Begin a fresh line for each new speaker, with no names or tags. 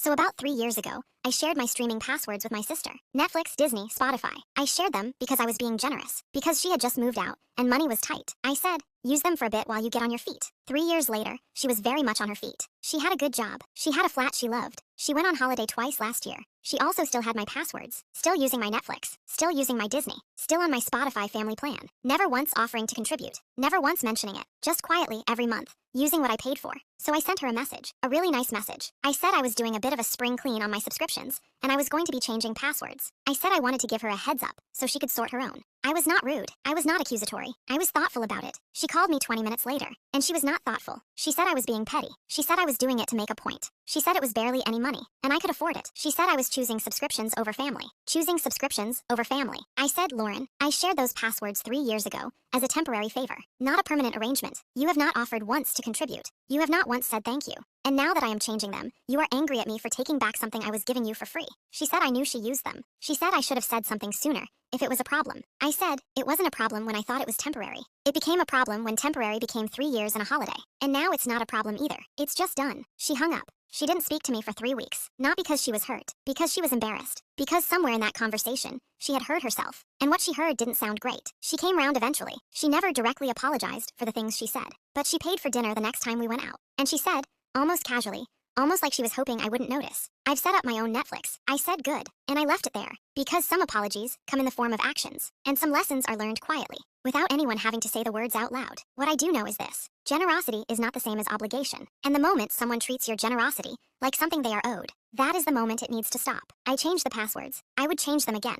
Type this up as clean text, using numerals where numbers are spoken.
So about 3 years ago, I shared my streaming passwords with my sister. Netflix, Disney, Spotify. I shared them because I was being generous. Because she had just moved out, and money was tight. I said, use them for a bit while you get on your feet. 3 years later, she was very much on her feet. She had a good job. She had a flat she loved. She went on holiday twice last year. She also still had my passwords. Still using my Netflix. Still using my Disney. Still on my Spotify family plan. Never once offering to contribute. Never once mentioning it. Just quietly, every month, using what I paid for. So I sent her a message. A really nice message. I said I was doing a bit of a spring clean on my subscriptions, and I was going to be changing passwords. I said I wanted to give her a heads up, so she could sort her own. I was not rude. I was not accusatory. I was thoughtful about it. She called me 20 minutes later, and she was not thoughtful. She said I was being petty. She said I was doing it to make a point. She said it was barely any money, and I could afford it. She said I was choosing subscriptions over family. Choosing subscriptions over family. I said, Lauren, I shared those passwords 3 years ago as a temporary favor, not a permanent arrangement. You have not offered once to contribute. You have not once said thank you. And now that I am changing them, you are angry at me for taking back something I was giving you for free. She said I knew she used them. She said I should have said something sooner, if it was a problem. I said, it wasn't a problem when I thought it was temporary. It became a problem when temporary became 3 years and a holiday. And now it's not a problem either. It's just done. She hung up. She didn't speak to me for 3 weeks. Not because she was hurt. Because she was embarrassed. Because somewhere in that conversation, she had heard herself. And what she heard didn't sound great. She came round eventually. She never directly apologized for the things she said. But she paid for dinner the next time we went out. And she said, almost casually, almost like she was hoping I wouldn't notice, I've set up my own Netflix. I said good, and I left it there. Because some apologies come in the form of actions, and some lessons are learned quietly, without anyone having to say the words out loud. What I do know is this: generosity is not the same as obligation. And the moment someone treats your generosity like something they are owed, that is the moment it needs to stop. I changed the passwords. I would change them again.